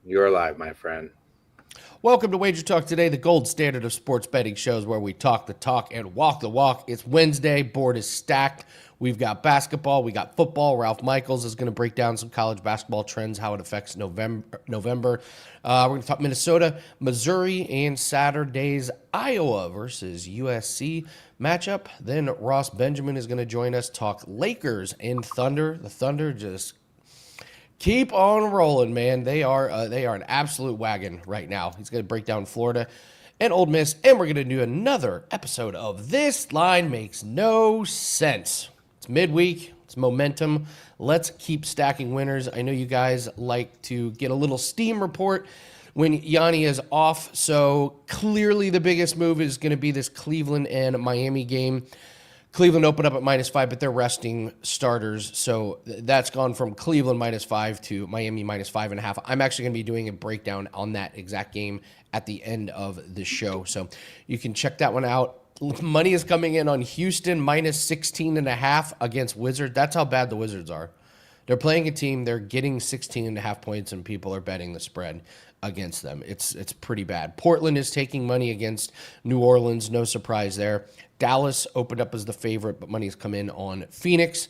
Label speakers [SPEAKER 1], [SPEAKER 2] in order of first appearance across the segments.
[SPEAKER 1] You're live, my friend.
[SPEAKER 2] Welcome to WagerTalk Today, the gold standard of sports betting shows where we talk the talk and walk the walk. It's Wednesday. Board is stacked. We've got basketball. We got football. Ralph Michaels is going to break down some college basketball trends, how it affects November. We're going to talk Minnesota, Missouri, and Saturday's Iowa versus USC matchup. Then Ross Benjamin is going to join us, talk Lakers and Thunder. The Thunder just keep on rolling, man. They are an absolute wagon right now. He's going to break down Florida and Ole Miss, and we're going to do another episode of This Line Makes No Sense. It's midweek. It's momentum. Let's keep stacking winners. I know you guys like to get a little steam report when Yanni is off, so clearly the biggest move is going to be this Cleveland and Miami game. Cleveland opened up at -5, but they're resting starters. So that's gone from Cleveland -5 to Miami -5.5. I'm actually going to be doing a breakdown on that exact game at the end of the show. So you can check that one out. Money is coming in on Houston -16.5 against Wizards. That's how bad the Wizards are. They're playing a team, they're getting 16.5 points, and people are betting the spread against them. It's pretty bad. Portland is taking money against New Orleans. No surprise there. Dallas opened up as the favorite, but money's come in on Phoenix.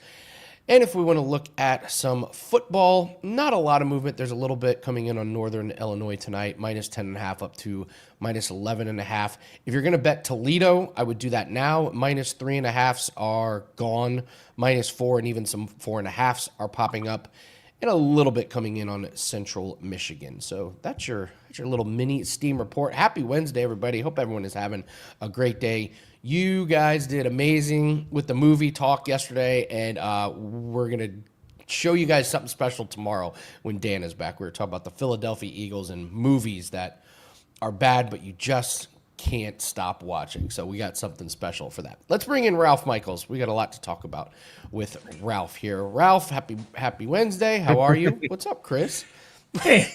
[SPEAKER 2] And if we want to look at some football, not a lot of movement. There's a little bit coming in on Northern Illinois tonight, -10.5 up to -11.5. If you're going to bet Toledo, I would do that now. -3.5s are gone. -4 and even some 4.5s are popping up. And a little bit coming in on Central Michigan. So that's your little mini steam report. Happy Wednesday, everybody. Hope everyone is having a great day. You guys did amazing with the movie talk yesterday, and we're going to show you guys something special tomorrow when Dan is back. We were talking about the Philadelphia Eagles and movies that are bad, but you just can't stop watching. So we got something special for that. Let's bring in Ralph Michaels. We got a lot to talk about with Ralph here. Ralph, happy Wednesday. How are you? What's up, Chris?
[SPEAKER 3] Hey,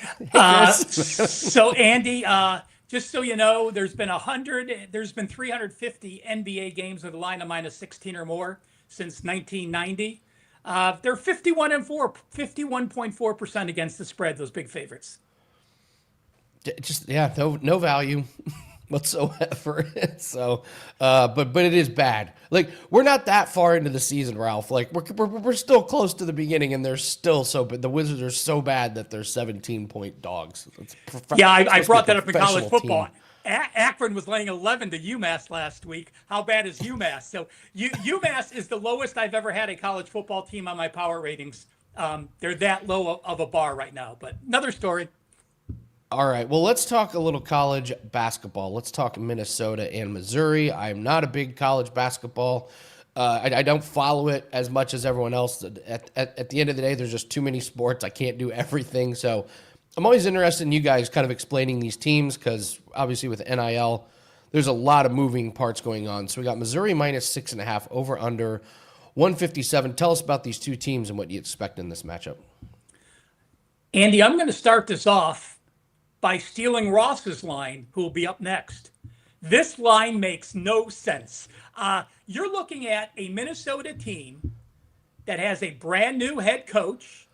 [SPEAKER 3] so Andy, just so you know, there's been 350 NBA games with a line of -16 or more since 1990. They're 51-4, 51.4% against the spread. Those big favorites.
[SPEAKER 2] No value whatsoever. So, but it is bad. Like, we're not that far into the season, Ralph. Like, we're still close to the beginning, and they're still so. But the Wizards are so bad that they're 17-point dogs.
[SPEAKER 3] I brought that up in college football. Akron was laying 11 to UMass last week. How bad is UMass? So UMass is the lowest I've ever had a college football team on my power ratings. They're that low of a bar right now. But another story.
[SPEAKER 2] All right, well, let's talk a little college basketball. Let's talk Minnesota and Missouri. I'm not a big college basketball. I don't follow it as much as everyone else. At the end of the day, there's just too many sports. I can't do everything. So I'm always interested in you guys kind of explaining these teams because obviously with NIL, there's a lot of moving parts going on. So we got Missouri -6.5, over under 157. Tell us about these two teams and what you expect in this matchup.
[SPEAKER 3] Andy, I'm going to start this off by stealing Ross's line, who will be up next. This line makes no sense. You're looking at a Minnesota team that has a brand new head coach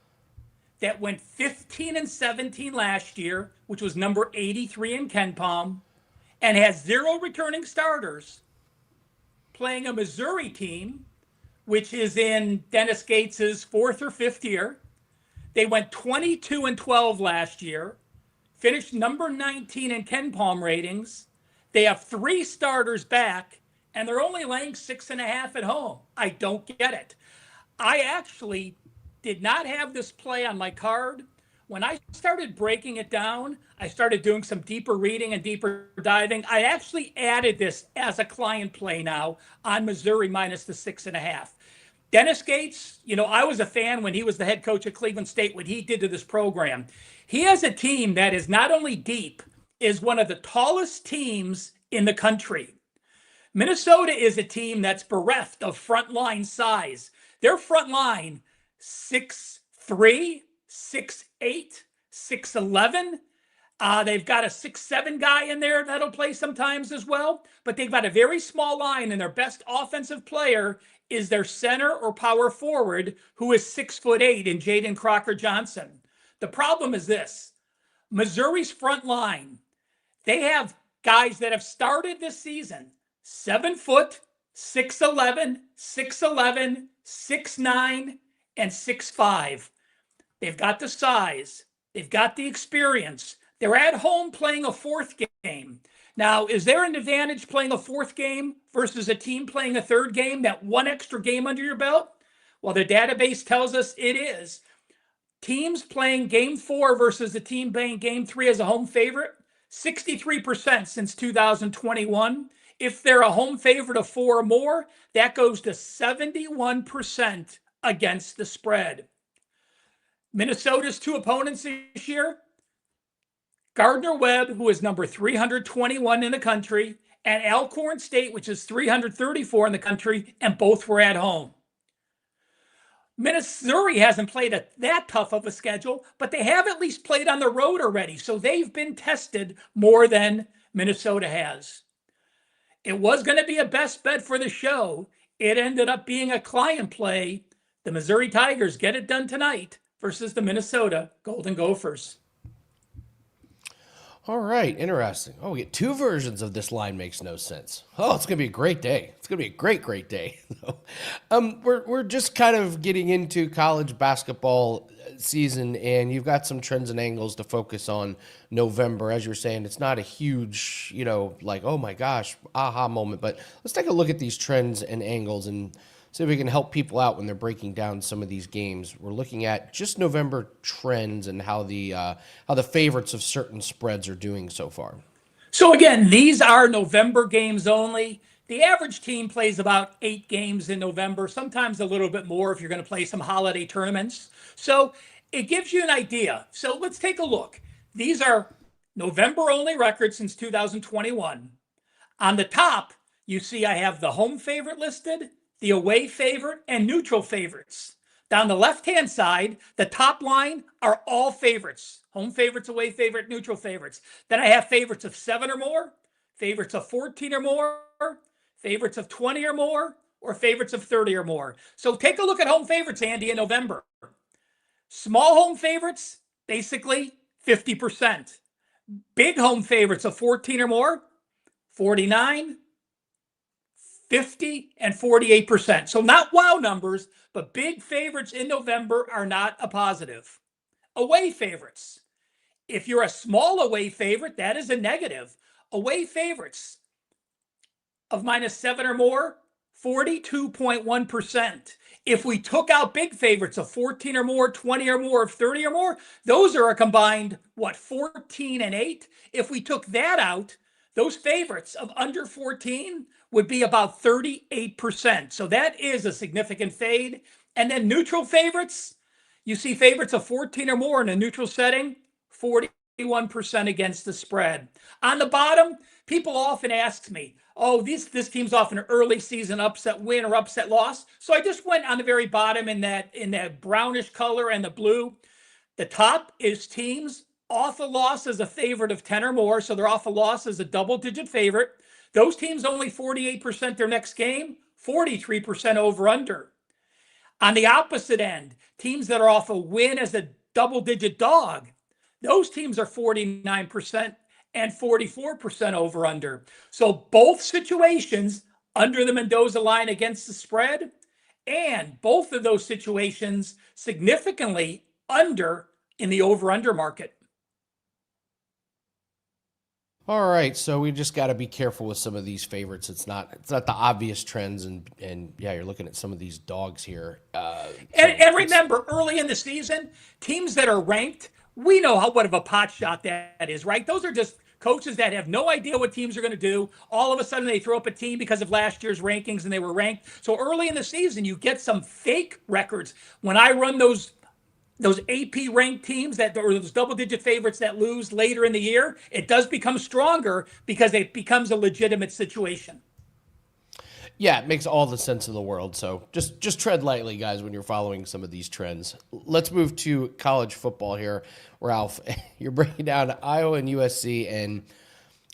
[SPEAKER 3] that went 15-17 last year, which was number 83 in KenPom, and has 0 returning starters, playing a Missouri team, which is in Dennis Gates's 4th or 5th year. They went 22-12 last year. Finished number 19 in KenPom ratings. They have 3 starters back, and they're only laying 6.5 at home. I don't get it. I actually did not have this play on my card. When I started breaking it down, I started doing some deeper reading and deeper diving. I actually added this as a client play now on Missouri -6.5. Dennis Gates, I was a fan when he was the head coach at Cleveland State, what he did to this program. He has a team that is not only deep, is one of the tallest teams in the country. Minnesota is a team that's bereft of frontline size. Their front line, 6'3", 6'8", 6'11". They've got a 6'7" guy in there that'll play sometimes as well, but they've got a very small line, and their best offensive player is their center or power forward, who is 6'8" in Jaden Crocker Johnson. The problem is this: Missouri's front line, they have guys that have started this season 7 foot, 6'11, 6'11, 6'9, and 6'5. They've got the size, they've got the experience. They're at home playing a fourth game. Now, is there an advantage playing a fourth game versus a team playing a third game, that one extra game under your belt? Well, the database tells us it is. Teams playing game 4 versus a team playing game 3 as a home favorite, 63% since 2021. If they're a home favorite of 4 or more, that goes to 71% against the spread. Minnesota's 2 opponents this year, Gardner-Webb, who is number 321 in the country, and Alcorn State, which is 334 in the country, and both were at home. Missouri hasn't played that tough of a schedule, but they have at least played on the road already, so they've been tested more than Minnesota has. It was going to be a best bet for the show. It ended up being a client play. The Missouri Tigers get it done tonight versus the Minnesota Golden Gophers.
[SPEAKER 2] All right, interesting. Oh, we get 2 versions of this line makes no sense. Oh, it's going to be a great day. It's going to be a great, great day. We're just kind of getting into college basketball season, and you've got some trends and angles to focus on November. As you're saying, it's not a huge, like, oh my gosh, aha moment, but let's take a look at these trends and angles and see if we can help people out when they're breaking down some of these games. We're looking at just November trends and how the favorites of certain spreads are doing so far.
[SPEAKER 3] So again, these are November games only. The average team plays about 8 games in November, sometimes a little bit more if you're going to play some holiday tournaments. So it gives you an idea. So let's take a look. These are November only records since 2021. On the top, you see I have the home favorite listed, the away favorite, and neutral favorites. Down the left-hand side, the top line are all favorites. Home favorites, away favorite, neutral favorites. Then I have favorites of 7 or more, favorites of 14 or more, favorites of 20 or more, or favorites of 30 or more. So take a look at home favorites, Andy, in November. Small home favorites, basically 50%. Big home favorites of 14 or more, 49, 50, and 48%. So not wow numbers, but big favorites in November are not a positive. Away favorites. If you're a small away favorite, that is a negative. Away favorites of -7 or more, 42.1%. If we took out big favorites of 14 or more, 20 or more, 30 or more, those are a combined, 14 and 8. If we took that out, those favorites of under 14 would be about 38%. So that is a significant fade. And then neutral favorites, you see favorites of 14 or more in a neutral setting, 41% against the spread. On the bottom, people often ask me, oh, this team's off an early season upset win or upset loss. So I just went on the very bottom in that brownish color and the blue. The top is teams off a loss as a favorite of 10 or more. So they're off a loss as a double-digit favorite. Those teams only 48% their next game, 43% over-under. On the opposite end, teams that are off a win as a double-digit dog, those teams are 49% and 44% over-under. So both situations under the Mendoza line against the spread, and both of those situations significantly under in the over-under market.
[SPEAKER 2] All right, so we just got to be careful with some of these favorites. It's not the obvious trends, and yeah, you're looking at some of these dogs here.
[SPEAKER 3] And remember, early in the season, teams that are ranked, we know what of a pot shot that is, right? Those are just coaches that have no idea what teams are going to do. All of a sudden, they throw up a team because of last year's rankings, and they were ranked. So early in the season, you get some fake records. When I run those AP ranked teams or those double-digit favorites that lose later in the year, it does become stronger because it becomes a legitimate situation.
[SPEAKER 2] Yeah, it makes all the sense in the world. So just tread lightly, guys, when you're following some of these trends. Let's move to college football here, Ralph. You're breaking down Iowa and USC, and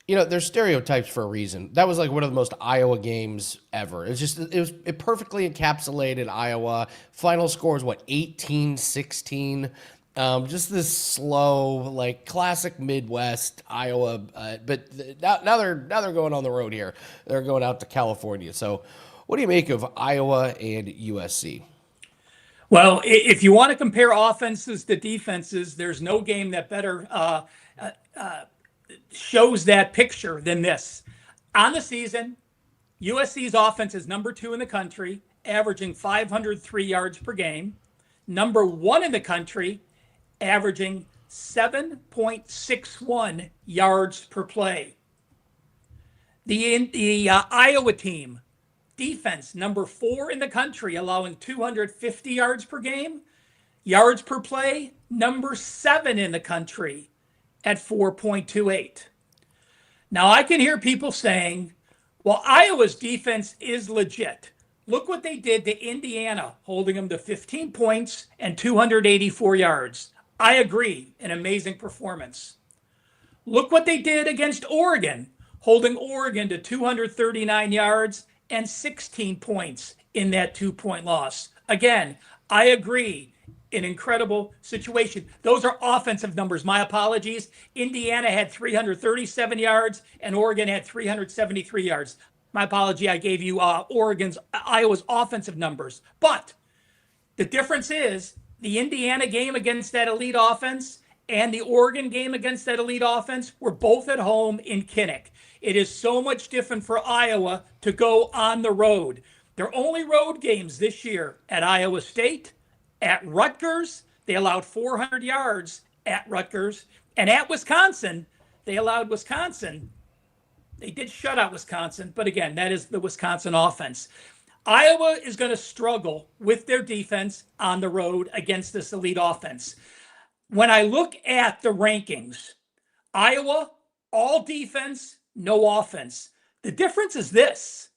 [SPEAKER 2] there's stereotypes for a reason. That was like one of the most Iowa games ever. It perfectly encapsulated Iowa. Final score is 18-16. Just this slow, like classic Midwest Iowa. Now they're going on the road here. They're going out to California. So, what do you make of Iowa and USC?
[SPEAKER 3] Well, if you want to compare offenses to defenses, there's no game that better shows that picture than this. On the season, USC's offense is number 2 in the country, averaging 503 yards per game. Number 1 in the country, averaging 7.61 yards per play. The Iowa team, defense, number 4 in the country, allowing 250 yards per game. Yards per play, number 7 in the country at 4.28. Now, I can hear people saying, well, Iowa's defense is legit. Look what they did to Indiana, holding them to 15 points and 284 yards. I agree, an amazing performance. Look what they did against Oregon, holding Oregon to 239 yards and 16 points in that 2-point loss. Again, I agree, an incredible situation. Those are offensive numbers. My apologies. Indiana had 337 yards and Oregon had 373 yards. My apology, I gave you Iowa's offensive numbers. But the difference is the Indiana game against that elite offense and the Oregon game against that elite offense were both at home in Kinnick. It is so much different for Iowa to go on the road. Their only road games this year at Iowa State, at Rutgers, they allowed 400 yards at Rutgers, and at Wisconsin, they allowed Wisconsin. They did shut out Wisconsin, but again, that is the Wisconsin offense. Iowa is going to struggle with their defense on the road against this elite offense. When I look at the rankings, Iowa, all defense, no offense. The difference is this.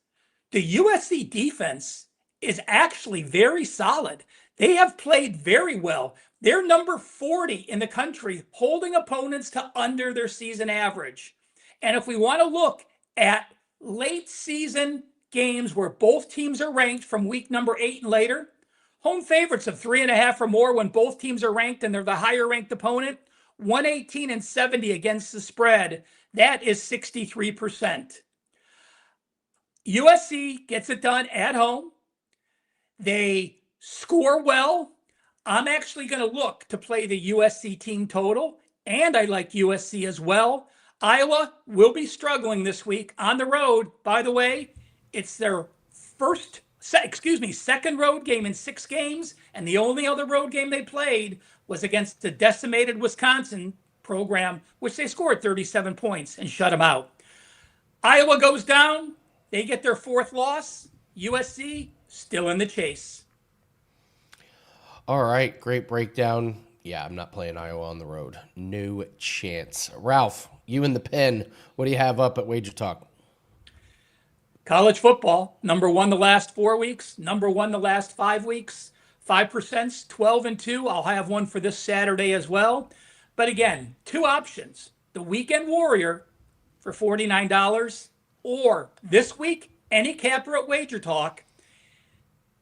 [SPEAKER 3] The USC defense is actually very solid. They have played very well. They're number 40 in the country, holding opponents to under their season average. And if we want to look at late season games where both teams are ranked from week number 8 and later, home favorites of 3.5 or more when both teams are ranked and they're the higher ranked opponent, 118 and 70 against the spread. That is 63%. USC gets it done at home. They score well. I'm actually going to look to play the USC team total, and I like USC as well. Iowa will be struggling this week on the road. By the way, it's their second road game in 6 games, and the only other road game they played was against the decimated Wisconsin program, which they scored 37 points and shut them out. Iowa goes down. They get their 4th loss. USC still in the chase.
[SPEAKER 2] All right, great breakdown. Yeah, I'm not playing Iowa on the road. No chance. Ralph, you in the pen. What do you have up at WagerTalk?
[SPEAKER 3] College football, number 1 the last 4 weeks, number 1 the last 5 weeks, 5%, 12 and 2. I'll have one for this Saturday as well. But again, 2 options. The Weekend Warrior for $49, or this week, any capper at WagerTalk.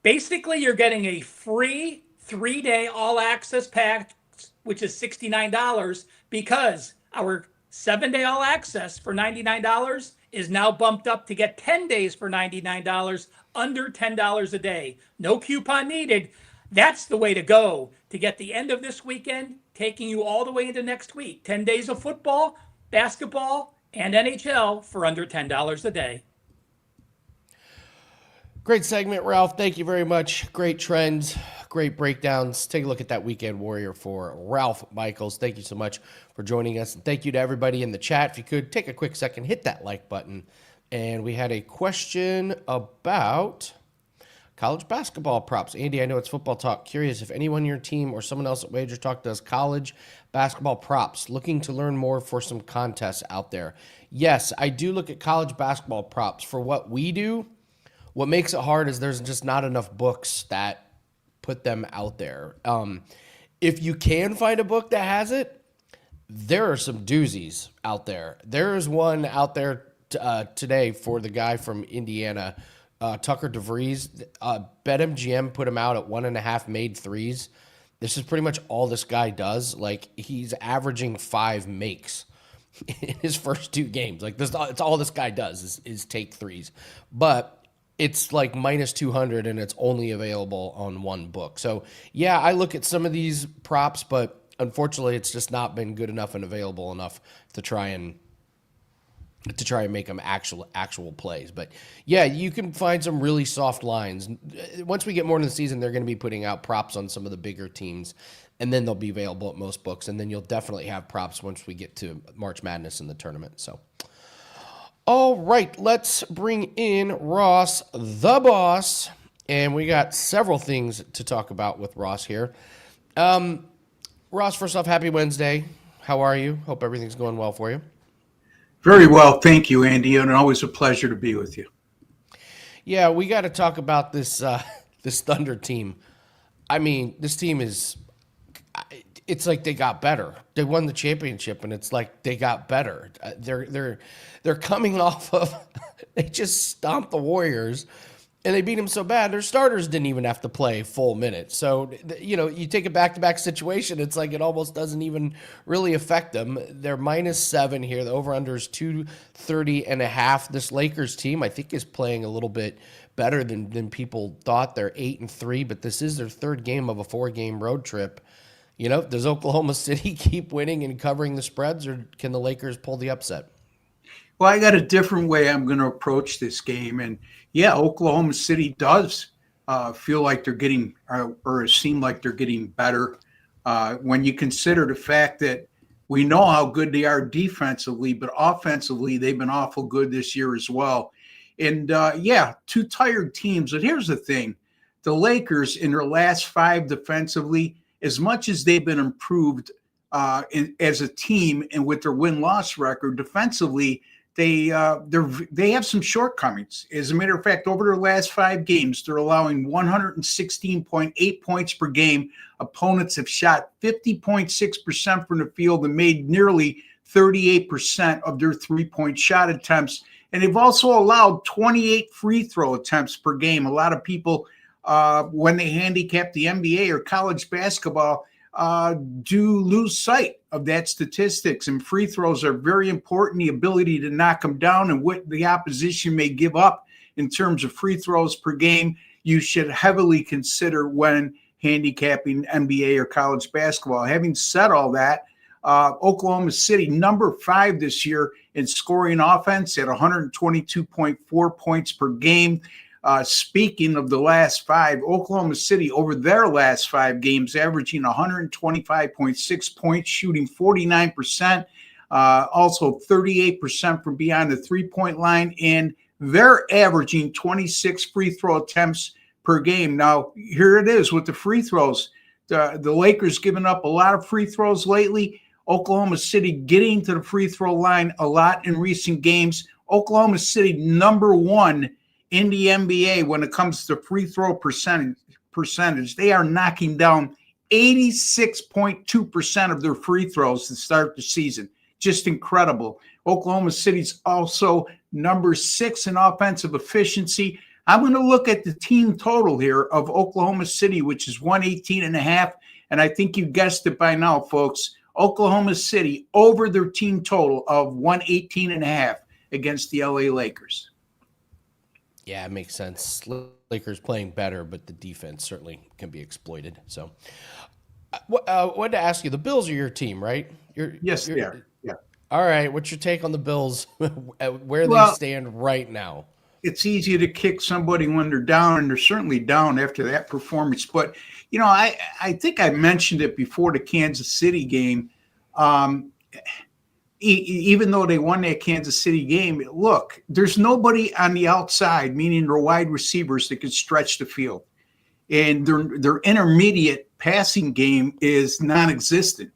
[SPEAKER 3] Basically, you're getting a free 3-day all-access pack, which is $69, because our 7-day all-access for $99 is now bumped up to get 10 days for $99, under $10 a day. No coupon needed. That's the way to go to get the end of this weekend, taking you all the way into next week. 10 days of football, basketball, and NHL for under $10 a day.
[SPEAKER 2] Great segment, Ralph. Thank you very much. Great trends, great breakdowns. Take a look at that Weekend Warrior for Ralph Michaels. Thank you so much for joining us. And thank you to everybody in the chat. If you could take a quick second, hit that like button. And we had a question about college basketball props. Andy, I know it's football talk. Curious if anyone on your team or someone else at WagerTalk does college basketball props. Looking to learn more for some contests out there. Yes, I do look at college basketball props. For what we do, what makes it hard is there's just not enough books that put them out there. If you can find a book that has it, there are some doozies out there. There is one out there today for the guy from Indiana, Tucker DeVries. BetMGM put him out at 1.5 made threes. This is pretty much all this guy does. Like, he's averaging 5 makes in his first 2 games. Like, this, it's all this guy does is take threes. But it's like minus 200, and it's only available on one book. So, yeah, I look at some of these props, but unfortunately, it's just not been good enough and available enough to try and make them actual plays. But yeah, you can find some really soft lines. Once we get more into the season, they're going to be putting out props on some of the bigger teams, and then they'll be available at most books. And then you'll definitely have props once we get to March Madness in the tournament. So, all right, let's bring in Ross, the boss. And we got several things to talk about with Ross here. Ross, first off, happy Wednesday. How are you? Hope everything's going well for you.
[SPEAKER 1] Very well. Thank you, Andy. And always a pleasure to be with you.
[SPEAKER 2] Yeah, we got to talk about this this Thunder team. I mean, this team it's like they got better. They won the championship, and it's like they got better. They're coming off of they just stomped the Warriors, and they beat them so bad their starters didn't even have to play full minutes. So, you take a back-to-back situation, it's like it almost doesn't even really affect them. They're minus 7 here. The over-under is 230.5. This Lakers team, I think, is playing a little bit better than people thought. They're 8-3, but this is their 3rd game of a 4-game road trip. Does Oklahoma City keep winning and covering the spreads, or can the Lakers pull the upset?
[SPEAKER 1] Well, I got a different way I'm going to approach this game. And yeah, Oklahoma City does feel like they're getting or seem like they're getting better when you consider the fact that we know how good they are defensively, but offensively, they've been awful good this year as well. And yeah, 2 tired teams. But here's the thing. The Lakers in their last 5 defensively, as much as they've been improved as a team and with their win-loss record defensively, they have some shortcomings. As a matter of fact, over their last 5 games, they're allowing 116.8 points per game. Opponents have shot 50.6% from the field and made nearly 38% of their 3-point shot attempts. And they've also allowed 28 free throw attempts per game. A lot of people, when they handicap the NBA or college basketball, do lose sight of that statistics, and free throws are very important. The ability to knock them down and what the opposition may give up in terms of free throws per game, you should heavily consider when handicapping NBA or college basketball. Having said all that, Oklahoma City, number 5 this year in scoring offense at 122.4 points per game. Speaking of the last 5, Oklahoma City over their last 5 games, averaging 125.6 points, shooting 49%, also 38% from beyond the 3-point line, and they're averaging 26 free throw attempts per game. Now, here it is with the free throws. The Lakers giving up a lot of free throws lately. Oklahoma City getting to the free throw line a lot in recent games. Oklahoma City, number 1 in the NBA when it comes to free throw percentage. They are knocking down 86.2% of their free throws to start the season. Just incredible. Oklahoma City's also number 6 in offensive efficiency. I'm going to look at the team total here of Oklahoma City, which is 118.5. And I think you guessed it by now, folks. Oklahoma City over their team total of 118.5 against the LA Lakers.
[SPEAKER 2] Yeah, it makes sense. Lakers playing better, but the defense certainly can be exploited. So, I wanted to ask you, the Bills are your team, right?
[SPEAKER 1] Yes, they are. Yeah.
[SPEAKER 2] All right. What's your take on the Bills, where they stand right now?
[SPEAKER 1] It's easy to kick somebody when they're down, and they're certainly down after that performance. But, I think I mentioned it before the Kansas City game. Even though they won that Kansas City game, look, there's nobody on the outside, meaning their wide receivers, that can stretch the field. And their intermediate passing game is non-existent.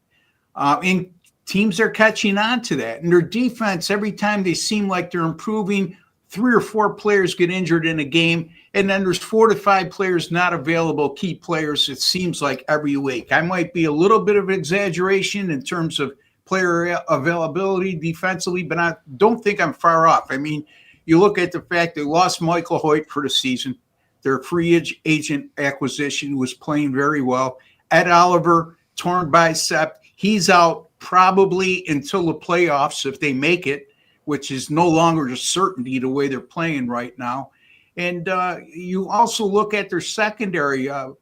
[SPEAKER 1] And teams are catching on to that. And their defense, every time they seem like they're improving, 3 or 4 players get injured in a game. And then there's 4 to 5 players not available, key players, it seems like every week. I might be a little bit of exaggeration in terms of player availability defensively, but I don't think I'm far off. I mean, you look at the fact they lost Michael Hoyt for the season. Their free agent acquisition was playing very well. Ed Oliver, torn bicep. He's out probably until the playoffs if they make it, which is no longer a certainty the way they're playing right now. And you also look at their secondary. Their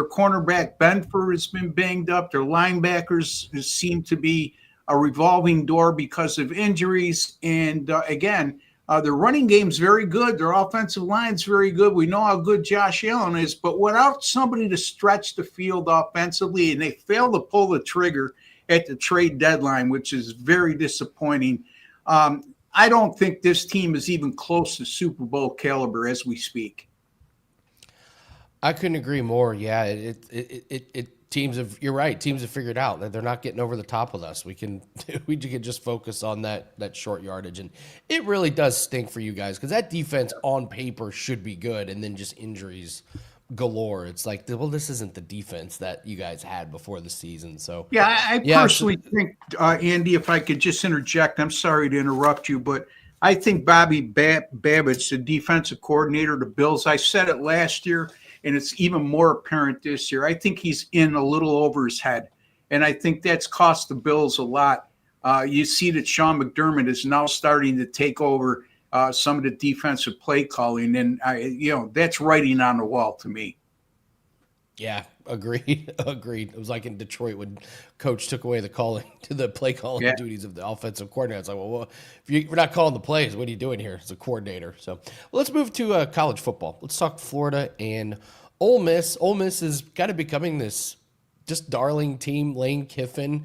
[SPEAKER 1] cornerback Benford has been banged up. Their linebackers seem to be a revolving door because of injuries. And again, their running game's very good. Their offensive line's very good. We know how good Josh Allen is, but without somebody to stretch the field offensively, and they failed to pull the trigger at the trade deadline, which is very disappointing. I don't think this team is even close to Super Bowl caliber as we speak.
[SPEAKER 2] I couldn't agree more. Yeah, you're right. Teams have figured out that they're not getting over the top with us. We can just focus on that short yardage, and it really does stink for you guys because that defense on paper should be good, and then just injuries galore. It's like, well, this isn't the defense that you guys had before the season. So
[SPEAKER 1] I personally think, Andy, if I could just interject, I'm sorry to interrupt you, but I think Bobby Babbitt, the defensive coordinator of the Bills, I said it last year, and it's even more apparent this year. I think he's in a little over his head, and I think that's cost the Bills a lot. You see that Sean McDermott is now starting to take over some of the defensive play calling, and that's writing on the wall to me.
[SPEAKER 2] Yeah, agreed. It was like in Detroit when coach took away the play calling duties of the offensive coordinator. It's like, well, if we're not calling the plays, what are you doing here as a coordinator? So let's move to college football. Let's talk Florida and Ole Miss. Ole Miss is kind of becoming this just darling team. Lane Kiffin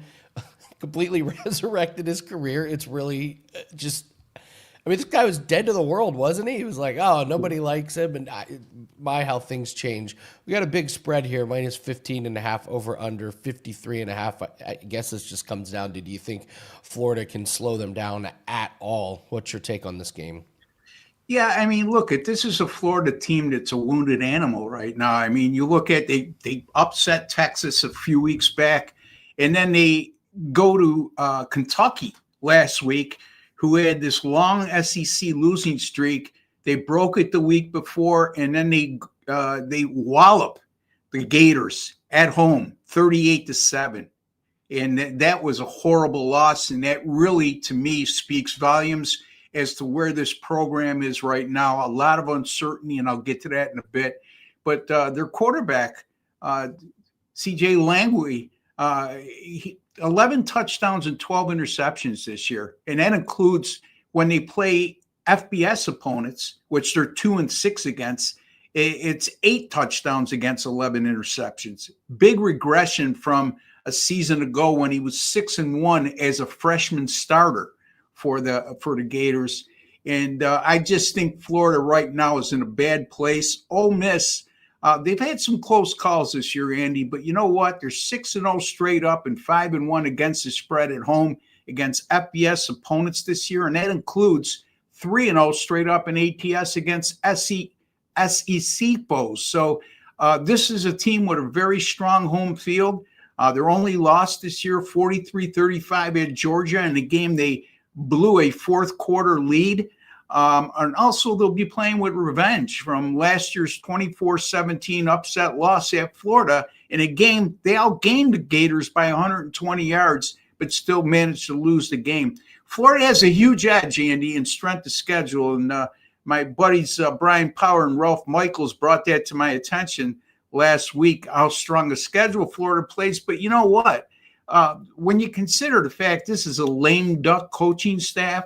[SPEAKER 2] completely resurrected his career. It's really just, I mean, this guy was dead to the world, wasn't he? He was like, oh, nobody likes him. And how things change. We got a big spread here, minus 15.5 over under 53.5. I guess this just comes down to, do you think Florida can slow them down at all? What's your take on this game?
[SPEAKER 1] Yeah, I mean, look, this is a Florida team that's a wounded animal right now. I mean, you look at, they upset Texas a few weeks back, and then they go to Kentucky last week, who had this long SEC losing streak. They broke it the week before, and then they wallop the Gators at home, 38-7. And that was a horrible loss, and that really, to me, speaks volumes as to where this program is right now. A lot of uncertainty, and I'll get to that in a bit. But their quarterback, C.J. Langley, 11 touchdowns and 12 interceptions this year. And that includes when they play FBS opponents, which they're 2-6 against, it's 8 touchdowns against 11 interceptions. Big regression from a season ago when he was 6-1 as a freshman starter for the Gators. And I just think Florida right now is in a bad place. Ole Miss, they've had some close calls this year, Andy, but you know what? They're 6-0 straight up and 5-1 against the spread at home against FBS opponents this year, and that includes 3-0 straight up in ATS against SEC foes. So this is a team with a very strong home field. Their only loss this year, 43-35 at Georgia, in a game they blew a fourth quarter lead. And also they'll be playing with revenge from last year's 24-17 upset loss at Florida in a game they outgained the Gators by 120 yards, but still managed to lose the game. Florida has a huge edge, Andy, in strength of schedule. And my buddies Brian Power and Ralph Michaels brought that to my attention last week, how strong a schedule Florida plays. But you know what? When you consider the fact this is a lame duck coaching staff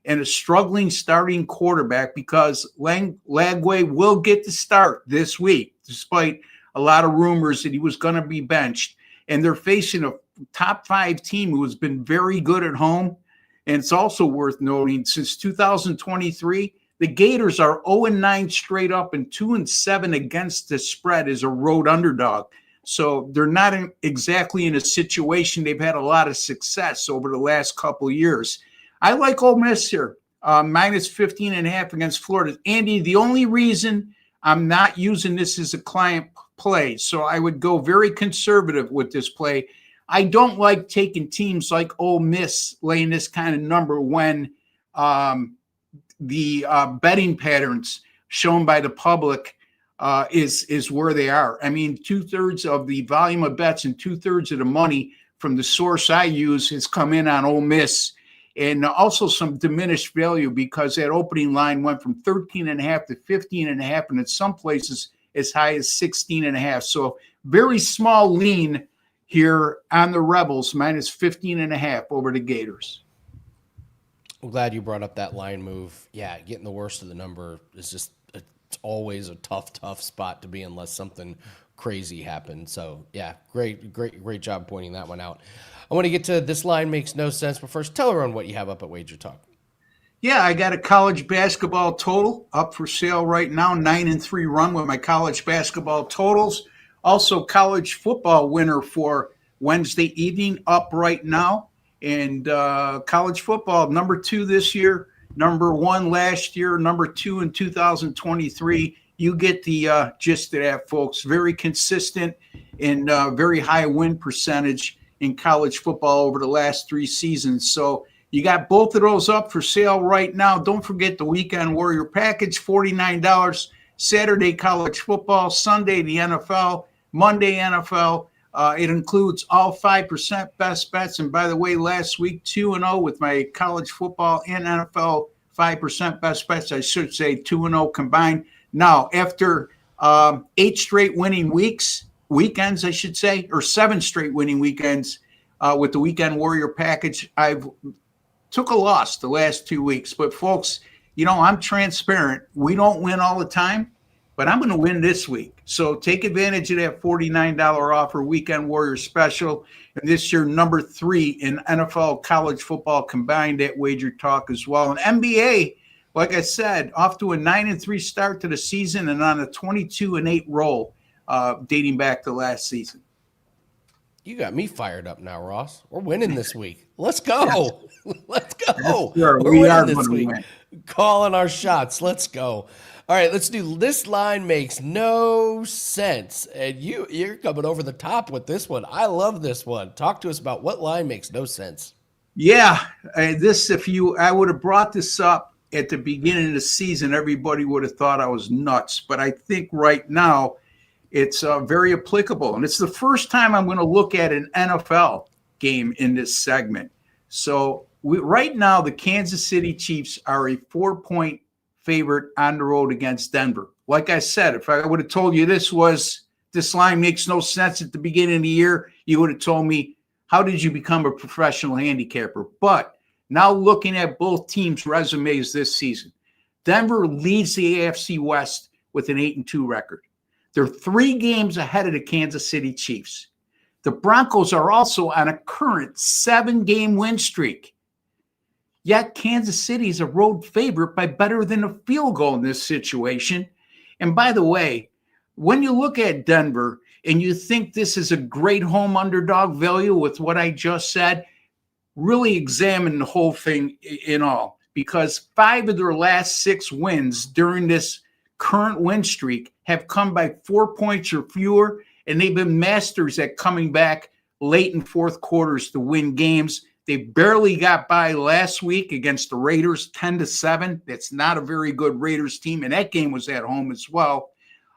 [SPEAKER 1] and a struggling starting quarterback, because Lagway will get the start this week, despite a lot of rumors that he was going to be benched. And they're facing a top 5 team who has been very good at home. And it's also worth noting, since 2023, the Gators are 0-9 straight up and 2-7 against the spread as a road underdog. So they're not exactly in a situation they've had a lot of success over the last couple of years. I like Ole Miss here, minus 15.5 against Florida. Andy, the only reason I'm not using this as a client play, so I would go very conservative with this play. I don't like taking teams like Ole Miss laying this kind of number when the betting patterns shown by the public is where they are. I mean, 2/3 of the volume of bets and 2/3 of the money from the source I use has come in on Ole Miss, and also some diminished value because that opening line went from 13.5 to 15.5, and in some places as high as 16.5. So very small lean here on the Rebels, minus 15.5 over the Gators.
[SPEAKER 2] I'm glad you brought up that line move. Yeah, getting the worst of the number is just it's always a tough spot to be unless something crazy happens. So yeah, great job pointing that one out. I want to get to this line makes no sense, but first tell everyone what you have up at WagerTalk.
[SPEAKER 1] Yeah, I got a college basketball total up for sale right now, 9-3 run with my college basketball totals. Also, college football winner for Wednesday evening up right now. And college football, number 2 this year, number 1 last year, number 2 in 2023. You get the gist of that, folks. Very consistent and very high win percentage in college football over the last 3 seasons. So you got both of those up for sale right now. Don't forget the Weekend Warrior package, $49. Saturday college football, Sunday the NFL, Monday NFL. It includes all 5% best bets. And by the way, last week, 2-0 with my college football and NFL 5% best bets. I should say 2-0 combined. Now, after 8 straight winning weekends, I should say, or 7 straight winning weekends with the Weekend Warrior package, I've took a loss the last 2 weeks. But, folks, I'm transparent. We don't win all the time, but I'm going to win this week. So take advantage of that $49 offer, Weekend Warrior special. And this year, number 3 in NFL college football combined at WagerTalk as well. And NBA, like I said, off to a 9-3 start to the season and on a 22-8 roll dating back to last season.
[SPEAKER 2] You got me fired up now, Ross. We're winning this week. Let's go. Let's go.
[SPEAKER 1] Sure,
[SPEAKER 2] We're
[SPEAKER 1] we
[SPEAKER 2] winning
[SPEAKER 1] are
[SPEAKER 2] this week.
[SPEAKER 1] win.
[SPEAKER 2] Calling our shots. Let's go. All right, let's do this line makes no sense. And you're coming over the top with this one. I love this one. Talk to us about what line makes no sense.
[SPEAKER 1] Yeah, I would have brought this up at the beginning of the season, everybody would have thought I was nuts. But I think right now it's very applicable. And it's the first time I'm going to look at an NFL game in this segment. So right now, the Kansas City Chiefs are a 4-point favorite on the road against Denver. Like I said, if I would have told you this line makes no sense at the beginning of the year, you would have told me, how did you become a professional handicapper? But now looking at both teams' resumes this season, Denver leads the AFC West with an 8-2 record. They're 3 games ahead of the Kansas City Chiefs. The Broncos are also on a current 7-game win streak. Yet Kansas City is a road favorite by better than a field goal in this situation. And by the way, when you look at Denver and you think this is a great home underdog value with what I just said, really examine the whole thing in all, because 5 of their last 6 wins during this current win streak have come by 4 points or fewer, and they've been masters at coming back late in fourth quarters to win games. They barely got by last week against the Raiders, 10-7. That's not a very good Raiders team, and that game was at home as well.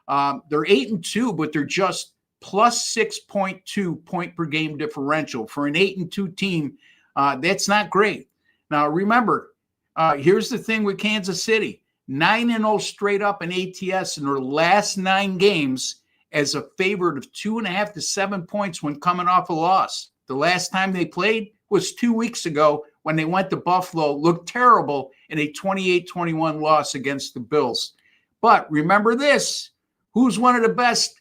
[SPEAKER 1] They're 8-2, but they're just plus 6.2 point per game differential. For an 8-2 team, that's not great. Now, remember, here's the thing with Kansas City. 9-0 straight up in ATS in their last 9 games as a favorite of 2.5 to 7 points when coming off a loss. The last time they played was 2 weeks ago when they went to Buffalo, looked terrible in a 28-21 loss against the Bills. But remember this, who's one of the best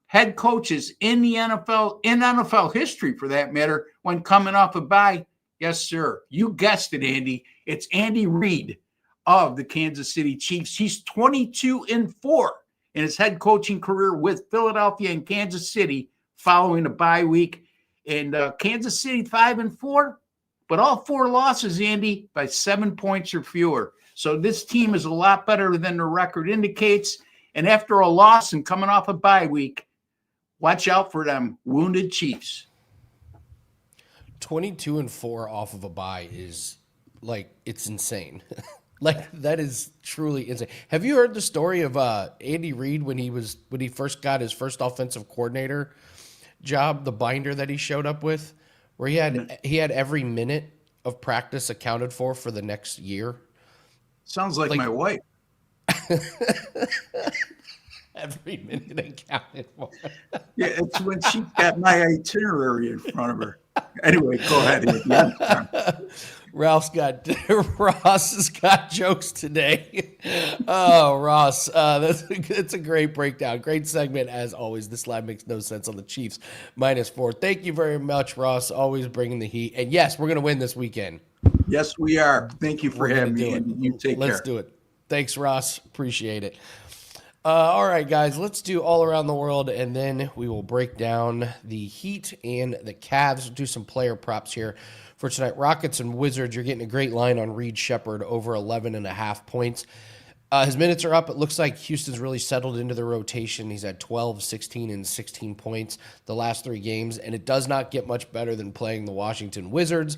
[SPEAKER 1] head coaches in the NFL, in NFL history for that matter, when coming off a bye? Yes, sir. You guessed it, Andy. It's Andy Reid of the Kansas City Chiefs. He's 22-4 in his head coaching career with Philadelphia and Kansas City following a bye week. And Kansas City 5-4, but all 4 losses, Andy, by 7 points or fewer. So this team is a lot better than the record indicates. And after a loss and coming off a bye week, watch out for them wounded Chiefs.
[SPEAKER 2] 22-4 off of a bye is like, it's insane. Like, that is truly insane. Have you heard the story of Andy Reid when he first got his first offensive coordinator job, the binder that he showed up with, where he had every minute of practice accounted for the next year?
[SPEAKER 1] Sounds like my wife.
[SPEAKER 2] Every minute accounted for.
[SPEAKER 1] Yeah, it's when she got my itinerary in front of her. Anyway, go ahead, Andy.
[SPEAKER 2] Ross has got jokes today. Oh, Ross, it's a great breakdown. Great segment as always. This line makes no sense on the Chiefs -4. Thank you very much, Ross. Always bringing the heat. And yes, we're going to win this weekend.
[SPEAKER 1] Yes, we are. Thank you for having me. You take care.
[SPEAKER 2] Let's do it. Thanks, Ross. Appreciate it. All right, guys, let's do all around the world, and then we will break down the Heat and the Cavs. We'll do some player props here for tonight. Rockets and Wizards, you're getting a great line on Reed Shepherd, over 11.5 points. His minutes are up. It looks like Houston's really settled into the rotation. He's had 12, 16, and 16 points the last 3 games, and it does not get much better than playing the Washington Wizards.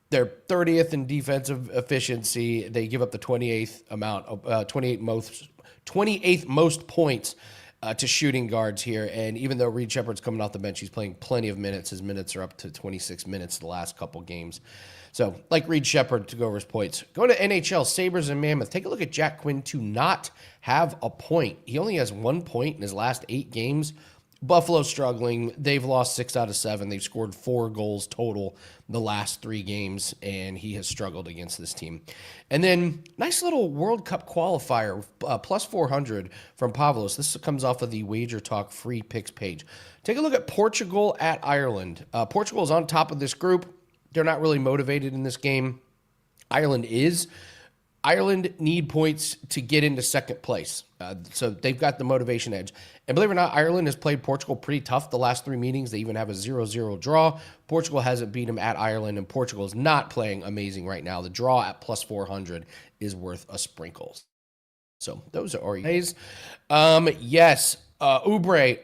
[SPEAKER 2] They're 30th in defensive efficiency. They give up the 28th most points to shooting guards here. And even though Reed Shepherd's coming off the bench, he's playing plenty of minutes. His minutes are up to 26 minutes the last couple games. So, like Reed Shepherd to go over his points. Go to NHL, Sabres and Mammoth. Take a look at Jack Quinn to not have a point. He only has 1 point in his last 8 games. Buffalo's struggling. They've lost 6 out of 7. They've scored 4 goals total the last 3 games, and he has struggled against this team. And then, nice little World Cup qualifier, plus 400 from Pavlos. This comes off of the WagerTalk free picks page. Take a look at Portugal at Ireland. Portugal is on top of this group. They're not really motivated in this game. Ireland is. Ireland need points to get into second place. So they've got the motivation edge. And believe it or not, Ireland has played Portugal pretty tough the last 3 meetings. They even have a 0-0 draw. Portugal hasn't beat them at Ireland, and Portugal is not playing amazing right now. The draw at plus 400 is worth a sprinkle. So those are our plays. Yes, Oubre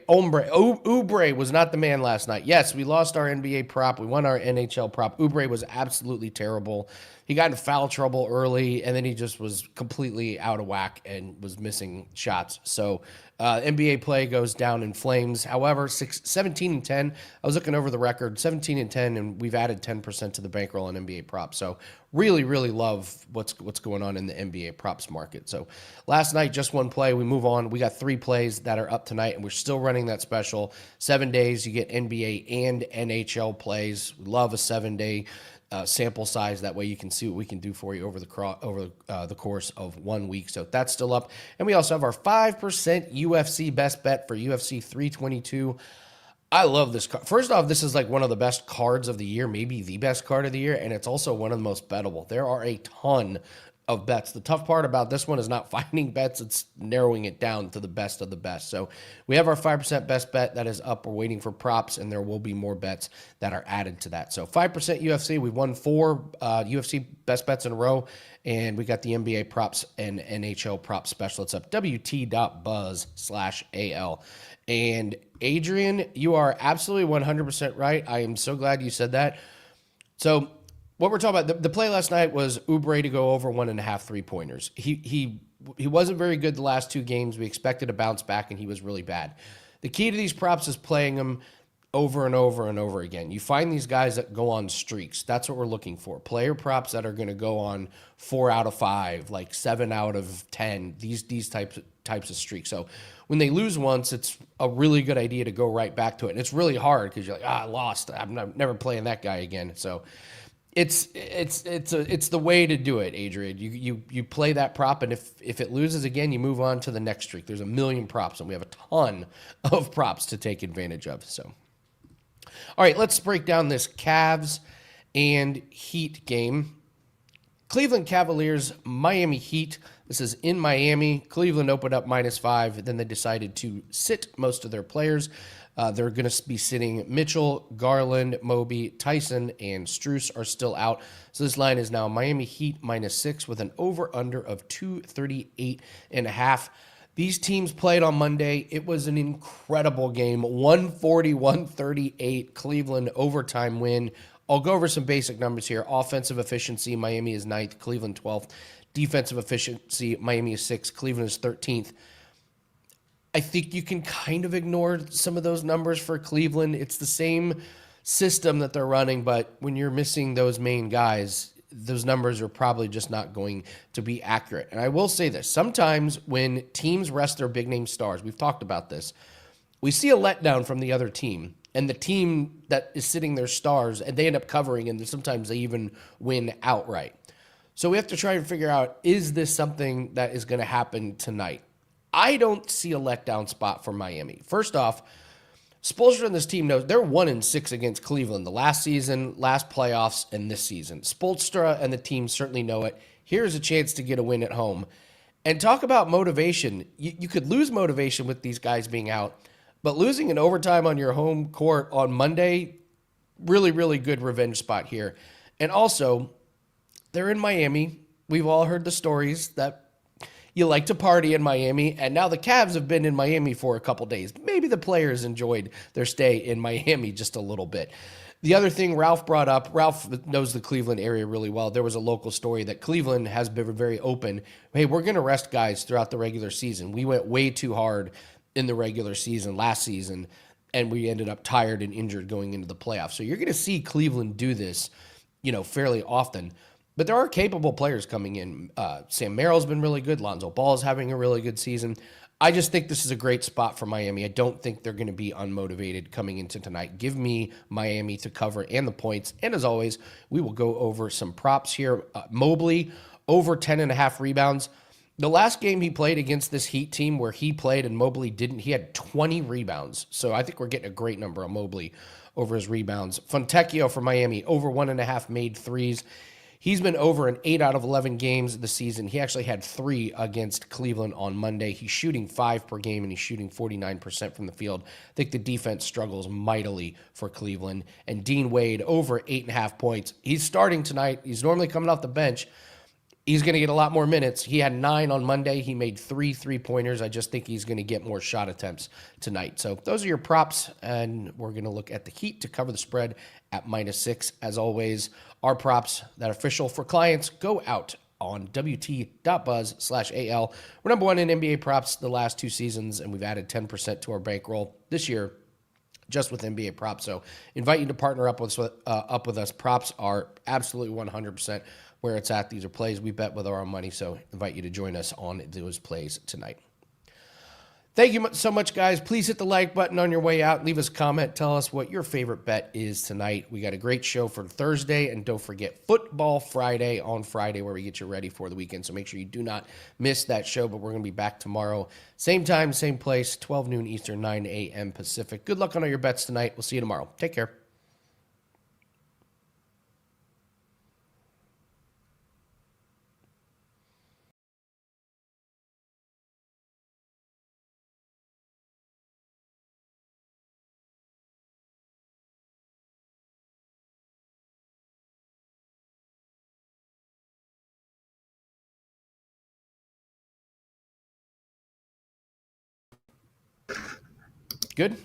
[SPEAKER 2] was not the man last night. Yes, we lost our NBA prop. We won our NHL prop. Oubre was absolutely terrible. He got in foul trouble early, and then he just was completely out of whack and was missing shots. So NBA play goes down in flames. However, 17-10. I was looking over the record, 17-10, and we've added 10% to the bankroll on NBA props. So really, really love what's going on in the NBA props market. So last night, just 1 play. We move on. We got 3 plays that are up tonight, and we're still running that special. 7 days, you get NBA and NHL plays. We love a 7-day sample size. That way you can see what we can do for you over the course of 1 week. So that's still up. And we also have our 5% UFC best bet for UFC 322. I love this card. First off, this is like one of the best cards of the year, maybe the best card of the year, and it's also one of the most bettable. There are a ton of bets. The tough part about this one is not finding bets, it's narrowing it down to the best of the best. So we have our 5% best bet that is up. We're waiting for props, and there will be more bets that are added to that. So 5% UFC, we won 4 UFC best bets in a row, and we got the NBA props and NHL prop special. It's up wt.buzz/AL. And Adrian, you are absolutely 100% right. I am so glad you said that. So what we're talking about, the play last night was Oubre to go over 1.5 3-pointers. He wasn't very good the last 2 games. We expected a bounce back, and he was really bad. The key to these props is playing them over and over and over again. You find these guys that go on streaks. That's what we're looking for. Player props that are going to go on 4 out of 5, like 7 out of 10, these types of streaks. So when they lose once, it's a really good idea to go right back to it. And it's really hard because you're like, I lost. I'm never playing that guy again. So it's the way to do it, Adrian. You play that prop, and if it loses again, you move on to the next streak. There's a million props, and we have a ton of props to take advantage of. So, all right, let's break down this Cavs and Heat game. Cleveland Cavaliers, Miami Heat. This is in Miami. Cleveland opened up -5. Then they decided to sit most of their players. They're going to be sitting Mitchell, Garland, Moby, Tyson, and Strus are still out. So this line is now Miami Heat -6 with an over-under of 238.5. These teams played on Monday. It was an incredible game. 140-138 Cleveland overtime win. I'll go over some basic numbers here. Offensive efficiency, Miami is 9th, Cleveland 12th. Defensive efficiency, Miami is 6th, Cleveland is 13th. I think you can kind of ignore some of those numbers for Cleveland. It's the same system that they're running, but when you're missing those main guys, those numbers are probably just not going to be accurate. And I will say this, sometimes when teams rest their big name stars, we've talked about this, we see a letdown from the other team, and the team that is sitting their stars, and they end up covering, and sometimes they even win outright. So we have to try and figure out, is this something that is going to happen tonight? I don't see a letdown spot for Miami. First off, Spoelstra and this team knows they're 1-6 against Cleveland the last season, last playoffs, and this season. Spoelstra and the team certainly know it. Here's a chance to get a win at home. And talk about motivation. You could lose motivation with these guys being out, but losing in overtime on your home court on Monday, really, really good revenge spot here. And also, they're in Miami. We've all heard the stories that you like to party in Miami, and now the Cavs have been in Miami for a couple days. Maybe the players enjoyed their stay in Miami just a little bit. The other thing Ralph brought up, Ralph knows the Cleveland area really well. There was a local story that Cleveland has been very open. Hey, we're going to rest guys throughout the regular season. We went way too hard in the regular season last season, and we ended up tired and injured going into the playoffs. So you're going to see Cleveland do this, fairly often. But there are capable players coming in. Sam Merrill's been really good. Lonzo Ball's having a really good season. I just think this is a great spot for Miami. I don't think they're going to be unmotivated coming into tonight. Give me Miami to cover and the points. And as always, we will go over some props here. Mobley, over 10.5 rebounds. The last game he played against this Heat team where he played and Mobley didn't, he had 20 rebounds. So I think we're getting a great number on Mobley over his rebounds. Fontecchio for Miami, over 1.5 made threes. He's been over in 8 out of 11 games this season. He actually had 3 against Cleveland on Monday. He's shooting 5 per game, and he's shooting 49% from the field. I think the defense struggles mightily for Cleveland. And Dean Wade, over 8.5 points. He's starting tonight. He's normally coming off the bench. He's going to get a lot more minutes. He had 9 on Monday. He made 3 3-pointers. I just think he's going to get more shot attempts tonight. So those are your props, and we're going to look at the Heat to cover the spread at -6. As always, our props that are official for clients go out on wt.buzz/AL. We're number 1 in NBA props the last 2 seasons, and we've added 10% to our bankroll this year just with NBA props. So invite you to partner up with us. Props are absolutely 100% where it's at. These are plays we bet with our own money, so invite you to join us on those plays tonight. Thank you so much, guys. Please hit the like button on your way out. Leave us a comment. Tell us what your favorite bet is tonight. We got a great show for Thursday, and don't forget Football Friday on Friday where we get you ready for the weekend, so make sure you do not miss that show, but we're going to be back tomorrow. Same time, same place, 12 noon Eastern, 9 a.m. Pacific. Good luck on all your bets tonight. We'll see you tomorrow. Take care. Good.